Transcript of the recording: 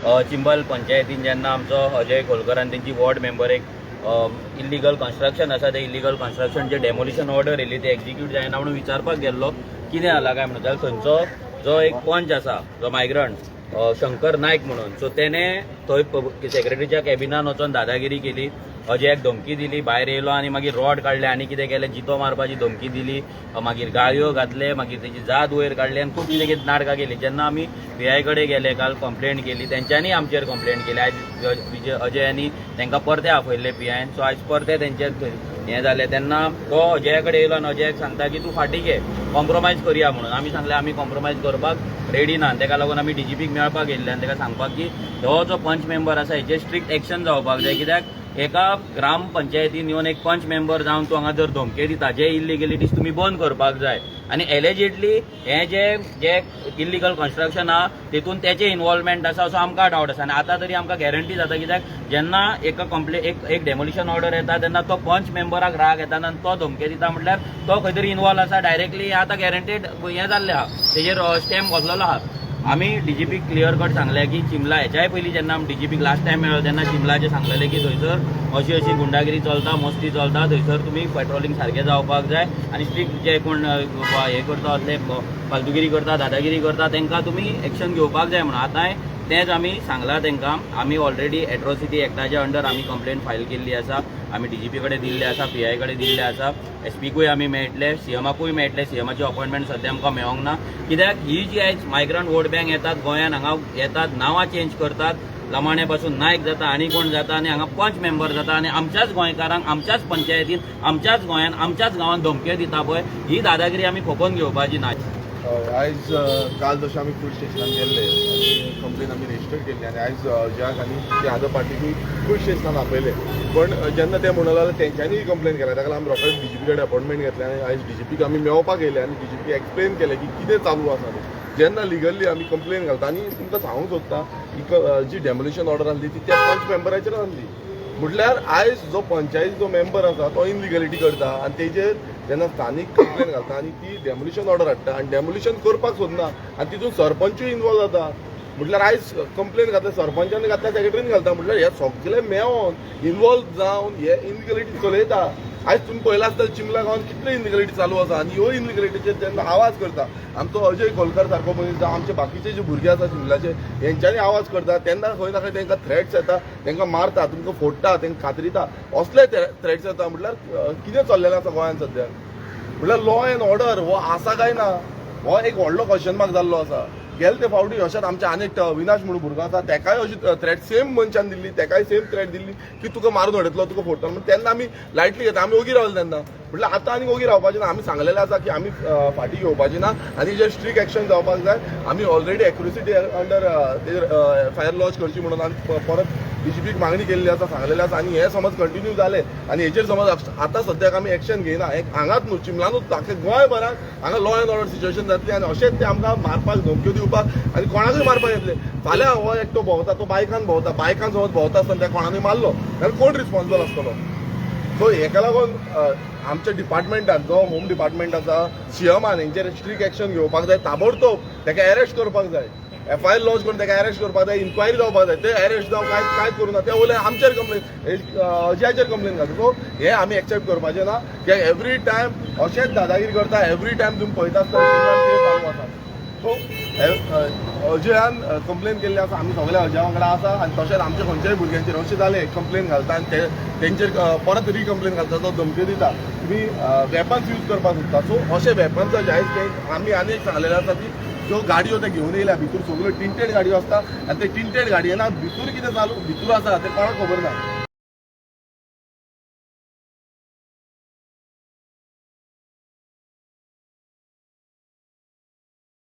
चिंबल पंचायतीन जेन्ना आमचो अजय खोलकरान तेंची वॉर्ड मेंबर एक इल्लीगल कन्स्ट्रक्शन आसा ते इल्लीगल कन्स्ट्रक्शन जे डेमोलिशन ऑर्डर येयली ते एक्झिक्यूट जायना म्हणून विचारपाक गेल्लो कितें जाला काय म्हणून जाल्यार थंयचो जो एक पंच आसा जो मायग्रंट शंकर नायक म्हणून सो तेणे थंय सेक्रेटरीच्या कॅबिनान वचून दादागिरी केली, अजयाक धमकी दिली, भायर येयलो आनी मागीर रॉड काडले आनी कितें केलें, जितो मारपाची धमकी दिली, मागीर गाळयो घातले, मागीर तेची जात वयर काडली आनी खूब कितें कितें नाटकां केली. जेन्ना आमी PI कडेन गेले काल कंप्लेंट केली, तेंच्यांनी आमचेर कंप्लेंट केली. आयज अजयानी तेंकां परते आपयल्ले PIन. सो आयज परते तेंचे हें जालें तेन्ना तो अजया कडेन येयलो आनी अजयाक सांगता की तूं फाटीं घे, कॉम्प्रोमायज करया म्हणून. आमी सांगलें आमी कॉम्प्रोमायज करपाक रेडी ना. तेका लागून आमी DGPक मेळपाक गेल्ले आनी तेका सांगपाक की हो जो पंच मेंबर आसा हेचेर स्ट्रिक्ट एक्शन जावपाक जाय, कित्याक एका ग्राम पंचायतीन येवन एक पंच मेंबर जावन तूं हांगा जर धमके दिता, जे इल्लिगलिटीज तुमी बंद करपाक जाय. आनी एलिजिडली हे जे इल्लिगल कन्स्ट्रक्शन आहा तेतून तेचे इन्वॉल्वमेंट आसा असो आमकां डावट आसा. आनी आतां तरी आमकां गॅरंटी जाता, कित्याक जेन्ना एक डेमोलिशन ऑर्डर येता तेन्ना तो पंच मेंबराक राग येता आनी तो धमके दिता म्हटल्यार तो खंय तरी इन्वॉल्व आसा डायरेक्टली. आतां गॅरंटेड हें जाल्लें आहा, तेजेर स्टॅम्प बसलेलो आहा. आमी DGPक क्लियर कट सांगलें की चिंबला हेच्याय पयलीं जेन्ना आमी DGPक लास्ट टायम मेळ्ळो तेन्ना चिंबलाचें सांगलेलें की थंयसर अशी गुंडागिरी चलता, मस्ती चलता, थंयसर तुमी पेट्रोलिंग सारकें जावपाक जाय आनी स्ट्रिक्ट जे कोण हें करता असले फालतुगिरी करता, दादागिरी करता तेंकां तुमी एक्शन घेवपाक जाय म्हणून. आतांय तेंच आमी सांगलां तेंकां. आमी ऑलरेडी एट्रॉसिटी एक्टाच्या अंडर आमी कंप्लेंट फायल केल्ली आसा, आमी DGP कडेन दिल्ले आसा, PI कडेन दिल्ले आसा, SPकूय आमी मेळटले, CMकूय मेळटले. CMची अपॉइंटमेंट सद्या आमकां मेळोंक ना, कित्याक ही जी आयज मायग्रंट वोट बँक येतात गोंयान, हांगा येतात, नांवां चेंज करतात, लमाणे पासून नायक जाता आनी कोण जाता आनी हांगा पंच मेंबर जाता आनी आमच्याच गोंयकारांक आमच्याच पंचायतीन आमच्याच गोंयान आमच्याच गांवांत धमके दिता पळय, ही दादागिरी आमी खपोवन घेवपाची ना. आयज काल जशें आमी पुलीस स्टेशनान गेल्ले आनी कंप्लेन आमी रजिस्टर केल्ली आनी आयज जयाक आनी ते अदर पार्टीकूय पुलीस स्टेशनान आपयले. पण जेन्ना ते म्हणून लागले तेंच्यांनी कंप्लेन केल्या, ताका आमी रोखडेच DGP कडेन अपॉइंटमेंट घेतले आनी आयज DGPक आमी मेळपाक येयले आनी DGP एक्सप्लेन केलें की कितें चालू आसा तें. जेन्ना लिगल्ली आमी कंप्लेन घालता आनी तुमकां सांगूंक सोदता की जी डेमोलिशन ऑर्डर आहली ती त्या पंच मेंबराचेर आहली. म्हटल्यार आयज जो पंचायत जो मेंबर आसा तो इनलिगलिटी करता आनी तेजेर जेन्ना स्थानीक कंप्लेन घालता आनी ती डेमोलिशन ऑर्डर हाडटा आनी डेमोलिशन करपाक सोदना आनी तितून सरपंचूय इन्वॉल्व जाता. म्हटल्यार आयज कंप्लेन घातल्या सरपंचान घातल्या सेक्रेटरीन घालता. म्हटल्यार हे सगळे मेळोन इन्वॉल्व जावन हे इनलिगलिटी चलयता. आयज तुमी पळयला आसतलें चिंबला गांवांत कितले इनलिगलिटी चालू आसा आनी ह्यो इनलिगलिटीचेर जेन्ना आवाज करता आमचो अजय खोलकर सारको मनीस जावं आमचे बाकीचे जे भुरगे आसा चिंबलाचे हेंच्यांनी आवाज करता तेन्ना खंय ना खंय तेंकां थ्रेट्स येता, तेंकां मारता, तुमकां फोडटा, तेंकां खात्रिता, असले थ्रेट्स येता. म्हटल्यार कितें चल्लेलें आसा गोंयांत सद्या. म्हटल्यार लॉ एंड ऑर्डर हो आसा काय ना हो एक व्हडलो क्वेश्चन मार्क जाल्लो आसा. गेले ते फावटी अशेंच आमचे आनीक विनाश म्हणून भुरगो आसा तेकाय अशी थ्रेट सेम मनशान दिल्ली, तेकाय सेम थ्रेट दिल्ली की तुका मारून उडयतलो, तुका फोडटलो. म्हणून तेन्ना आमी लायटली घेता, आमी ओगी रावले तेन्ना. म्हटल्यार आतां आनी ओगी रावपाचें ना. आमी सांगलेलें आसा की आमी फाटीं घेवपाची ना आनी जे स्ट्रिक्ट एक्शन जावपाक जाय. आमी ऑलरेडी एक्युरेसिटी अंडर FIR लॉन्च करची म्हणून आमी परत DGPक मागणी केल्ली आसा, सांगलेलें आसा. आनी हे समज कंटिन्यू जालें आनी हेचेर समज आतां सद्याक आमी एक्शन घेयना, हांगाच न्हू चिंबलानूच आख्या गोंयभरांत हांगा लॉ एंड ऑर्डर सिच्युएशन जातली आनी अशेंच ते आमकां मारपाक धमक्यो दिवपाक आनी कोणाकूय मारपाक येतले. फाल्यां हो एकटो भोंवता, तो बायकान भोंवता, बायकान समज भोंवता आसतना त्या कोणानूय मारलो जाल्यार कोण रिस्पॉन्सिबल आसतलो. सो हेका लागून आमच्या डिपार्टमेंटान जो होम डिपार्टमेंट आसा CMन हेंचेर स्ट्रिक्ट एक्शन घेवपाक जाय. ताबडतोब ताका अरेस्ट करपाक जाय, FIR लॉन्च करून ताका अरेस्ट करपाक जाय, इन्क्वायरी जावपाक जाय. ते अरेस्ट जावं कांयच करूं ना, ते उलय आमचेर कंप्लेन अजयाचेर कंप्लेन घालता. सो हे आमी एक्सेप्ट करपाचें ना. कित्याक एवरी टायम अशेंच दादागिरी करता, एवरी टायम तुमी पळयता आसतना चालू आसा. सो अजयान कंप्लेन केल्ली आसा, आमी सगळे अजया वांगडा आसा आनी तशेंच आमच्या खंयच्याय भुरग्यांचेर अशें जालें कंप्लेन घालता आनी तेंचेर परत रिकंप्लेन घालता, तो धमकी दिता, तुमी वेपन्स यूज करपाक सोदता. सो अशे वेपन्स जायज आमी आनी एक सांगलेलें आसा की ज्यो गाडयो ते घेवन येयल्या भितर सगळ्यो टिंटेड गाडयो आसता आनी ते टिंटेड गाडयेना भितर कितें चालू भितर आसा ते कोणाक खबर ना.